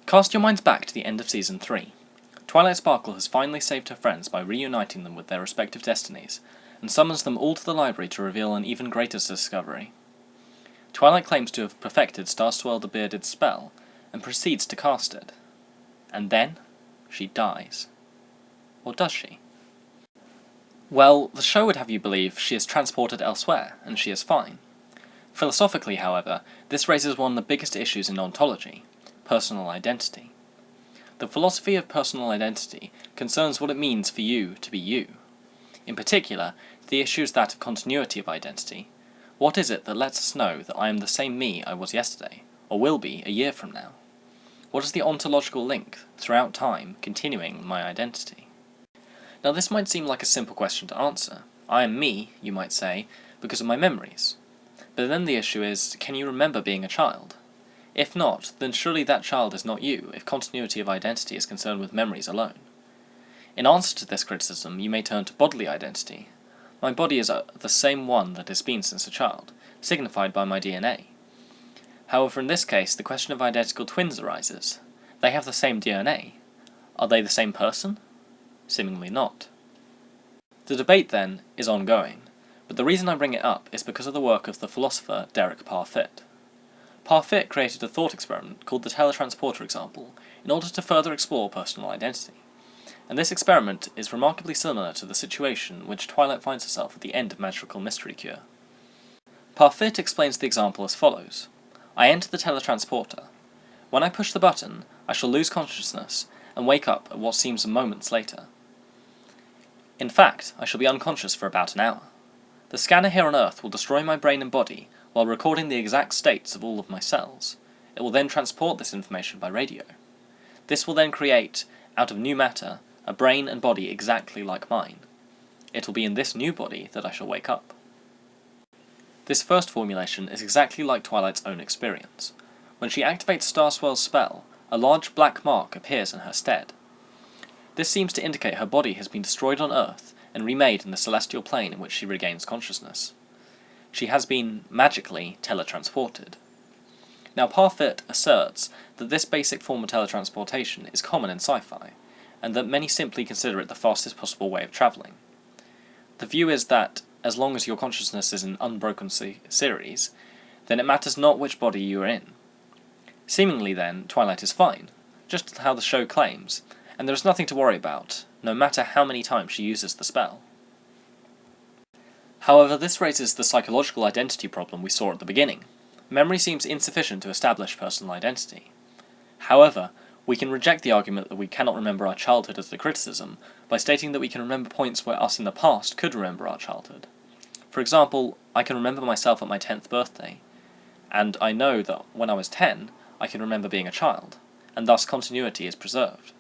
Cast your minds back to the end of Season 3. Twilight Sparkle has finally saved her friends by reuniting them with their respective destinies, and summons them all to the library to reveal an even greater discovery. Twilight claims to have perfected Starswell the Bearded's spell, and proceeds to cast it. And then, she dies. Or does she? Well, the show would have you believe she is transported elsewhere, and she is fine. Philosophically, however, this raises one of the biggest issues in ontology: personal identity. The philosophy of personal identity concerns what it means for you to be you. In particular, the issue is that of continuity of identity. What is it that lets us know that I am the same me I was yesterday, or will be a year from now? What is the ontological link, throughout time, continuing my identity? Now this might seem like a simple question to answer. I am me, you might say, because of my memories. But then the issue is, can you remember being a child? If not, then surely that child is not you, if continuity of identity is concerned with memories alone. In answer to this criticism, you may turn to bodily identity. My body is the same one that has been since a child, signified by my DNA. However, in this case, the question of identical twins arises. They have the same DNA. Are they the same person? Seemingly not. The debate, then, is ongoing, but the reason I bring it up is because of the work of the philosopher Derek Parfit. Parfit created a thought experiment called the teletransporter example in order to further explore personal identity, and this experiment is remarkably similar to the situation in which Twilight finds herself at the end of Magical Mystery Cure. Parfit explains the example as follows. I enter the teletransporter. When I push the button, I shall lose consciousness and wake up at what seems moments later. In fact, I shall be unconscious for about an hour. The scanner here on Earth will destroy my brain and body while recording the exact states of all of my cells. It will then transport this information by radio. This will then create, out of new matter, a brain and body exactly like mine. It will be in this new body that I shall wake up. This first formulation is exactly like Twilight's own experience. When she activates Starswell's spell, a large black mark appears in her stead. This seems to indicate her body has been destroyed on Earth and remade in the celestial plane in which she regains consciousness. She has been, magically, teletransported. Now Parfit asserts that this basic form of teletransportation is common in sci-fi, and that many simply consider it the fastest possible way of travelling. The view is that, as long as your consciousness is an unbroken series, then it matters not which body you are in. Seemingly then, Twilight is fine, just how the show claims, and there is nothing to worry about, no matter how many times she uses the spell. However, this raises the psychological identity problem we saw at the beginning. Memory seems insufficient to establish personal identity. However, we can reject the argument that we cannot remember our childhood as a criticism by stating that we can remember points where us in the past could remember our childhood. For example, I can remember myself at my 10th birthday, and I know that when I was 10, I can remember being a child, and thus continuity is preserved.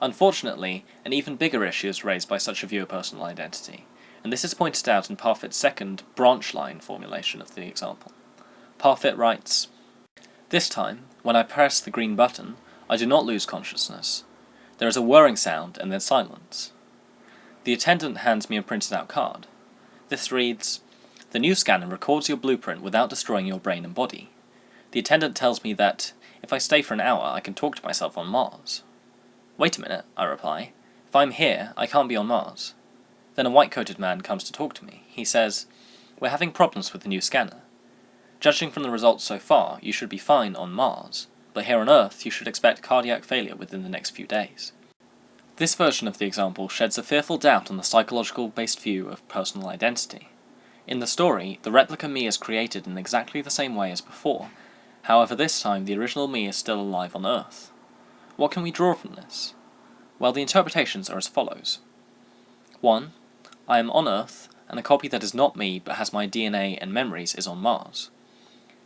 Unfortunately, an even bigger issue is raised by such a view of personal identity, and this is pointed out in Parfit's second branch line formulation of the example. Parfit writes, "This time, when I press the green button, I do not lose consciousness. There is a whirring sound and then silence. The attendant hands me a printed out card. This reads, 'The new scanner records your blueprint without destroying your brain and body. The attendant tells me that, if I stay for an hour, I can talk to myself on Mars.' Wait a minute, I reply. If I'm here, I can't be on Mars. Then a white-coated man comes to talk to me. He says, 'We're having problems with the new scanner. Judging from the results so far, you should be fine on Mars, but here on Earth you should expect cardiac failure within the next few days.'" This version of the example sheds a fearful doubt on the psychological-based view of personal identity. In the story, the replica me is created in exactly the same way as before, however this time the original me is still alive on Earth. What can we draw from this? Well, the interpretations are as follows. 1. I am on Earth, and a copy that is not me but has my DNA and memories is on Mars.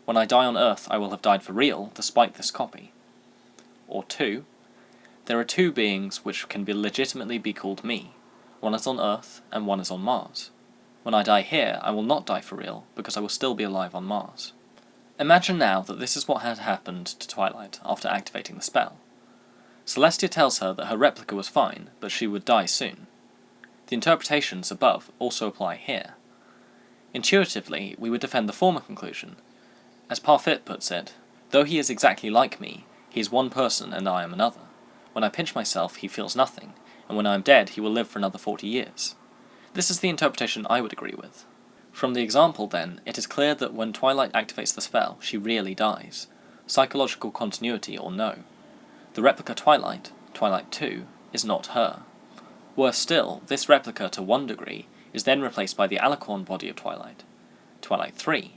When I die on Earth, I will have died for real, despite this copy. Or 2. There are two beings which can legitimately be called me. One is on Earth, and one is on Mars. When I die here, I will not die for real, because I will still be alive on Mars. Imagine now that this is what had happened to Twilight after activating the spell. Celestia tells her that her replica was fine, but she would die soon. The interpretations above also apply here. Intuitively, we would defend the former conclusion. As Parfit puts it, though he is exactly like me, He is one person and I am another. When I pinch myself, he feels nothing, and when I am dead, he will live for another 40 years. This is the interpretation I would agree with. From the example, then, it is clear that when Twilight activates the spell, she really dies. Psychological continuity or no. The replica Twilight, Twilight 2, is not her. Worse still, this replica to one degree is then replaced by the alicorn body of Twilight, Twilight 3,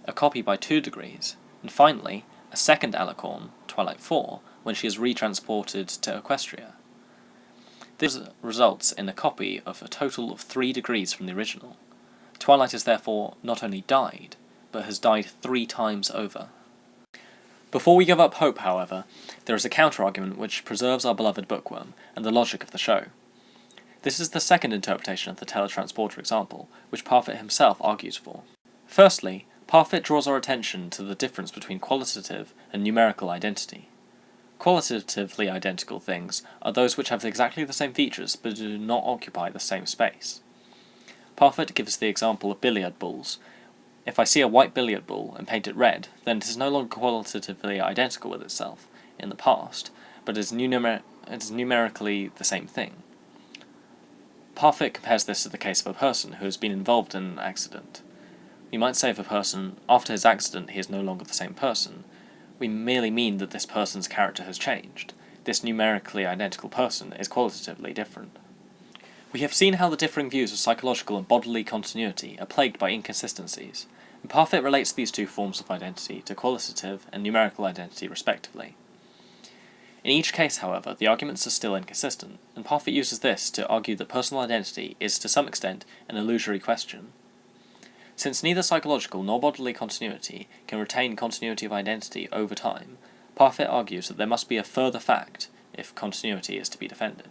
a copy by 2 degrees, and finally, a second alicorn, Twilight 4, when she is retransported to Equestria. This results in a copy of a total of 3 degrees from the original. Twilight has therefore not only died, but has died 3 times over. Before we give up hope, however, there is a counter-argument which preserves our beloved bookworm and the logic of the show. This is the second interpretation of the teletransporter example, which Parfit himself argues for. Firstly, Parfit draws our attention to the difference between qualitative and numerical identity. Qualitatively identical things are those which have exactly the same features but do not occupy the same space. Parfit gives the example of billiard balls. If I see a white billiard ball and paint it red, then it is no longer qualitatively identical with itself in the past, but it is numerically the same thing. Parfit compares this to the case of a person who has been involved in an accident. We might say of a person, after his accident he is no longer the same person. We merely mean that this person's character has changed. This numerically identical person is qualitatively different. We have seen how the differing views of psychological and bodily continuity are plagued by inconsistencies, and Parfit relates these two forms of identity to qualitative and numerical identity respectively. In each case, however, the arguments are still inconsistent, and Parfit uses this to argue that personal identity is to some extent an illusory question. Since neither psychological nor bodily continuity can retain continuity of identity over time, Parfit argues that there must be a further fact if continuity is to be defended.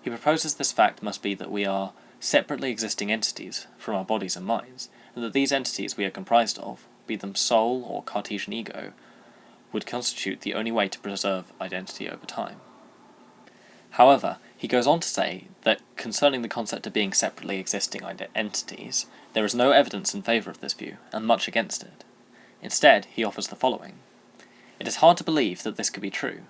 He proposes this fact must be that we are separately existing entities from our bodies and minds, and that these entities we are comprised of, be them soul or Cartesian ego, would constitute the only way to preserve identity over time. However, he goes on to say that concerning the concept of being separately existing entities, there is no evidence in favour of this view, and much against it. Instead, he offers the following. It is hard to believe that this could be true.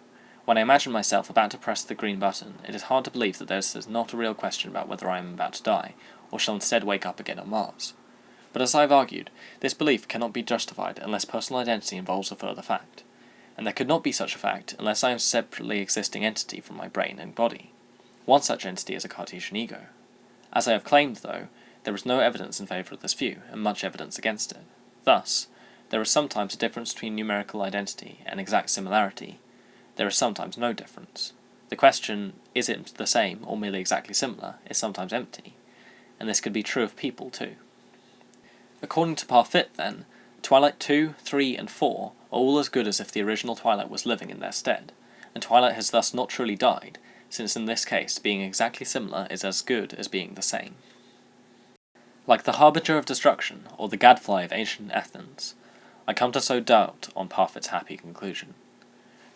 When I imagine myself about to press the green button, it is hard to believe that this is not a real question about whether I am about to die, or shall instead wake up again on Mars. But as I have argued, this belief cannot be justified unless personal identity involves a further fact, and there could not be such a fact unless I am a separately existing entity from my brain and body. One such entity is a Cartesian ego. As I have claimed, though, there is no evidence in favour of this view, and much evidence against it. Thus, there is sometimes a difference between numerical identity and exact similarity. There is sometimes no difference. The question, is it the same or merely exactly similar, is sometimes empty, and this could be true of people too. According to Parfit, then, Twilight 2, 3, and 4 are all as good as if the original Twilight was living in their stead, and Twilight has thus not truly died, since in this case being exactly similar is as good as being the same. Like the Harbinger of Destruction, or the Gadfly of ancient Athens, I come to sow doubt on Parfit's happy conclusion.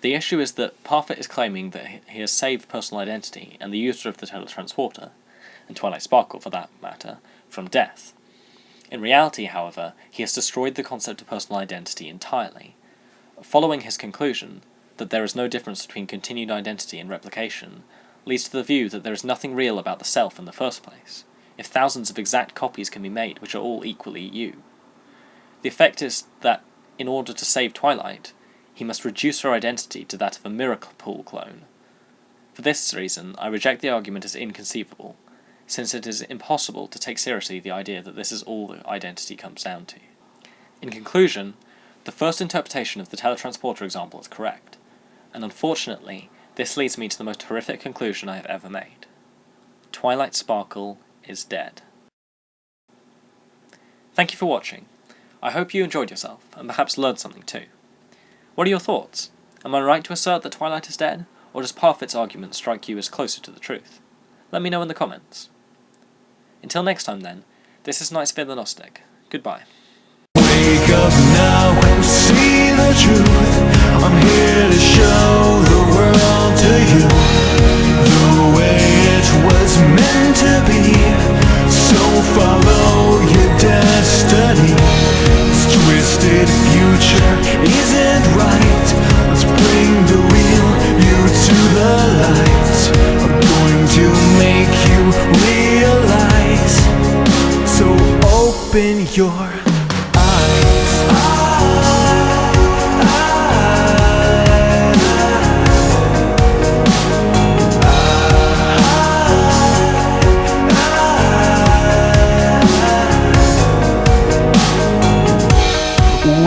The issue is that Parfit is claiming that he has saved personal identity and the user of the teletransporter, and Twilight Sparkle for that matter, from death. In reality, however, he has destroyed the concept of personal identity entirely. Following his conclusion that there is no difference between continued identity and replication leads to the view that there is nothing real about the self in the first place, if thousands of exact copies can be made which are all equally you. The effect is that, in order to save Twilight, he must reduce her identity to that of a Numerical clone. For this reason, I reject the argument as inconceivable, since it is impossible to take seriously the idea that this is all that identity comes down to. In conclusion, the first interpretation of the teletransporter example is correct, and unfortunately, this leads me to the most horrific conclusion I have ever made. Twilight Sparkle is dead. Thank you for watching. I hope you enjoyed yourself, and perhaps learned something too. What are your thoughts? Am I right to assert that Twilight is dead, or does Parfit's argument strike you as closer to the truth? Let me know in the comments. Until next time then, this is Nightsphere the Gnostic. Goodbye. Wake up now and see the truth. I'm here to show the world to you the way it was meant to be. So follow your destiny. This twisted future isn't right. Let's bring the open your eyes.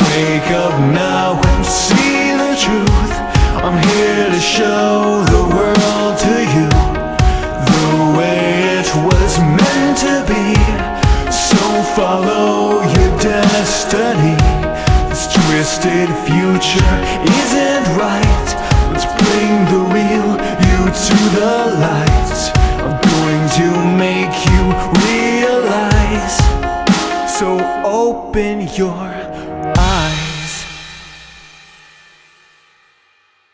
Wake up now and see the truth. I'm here to show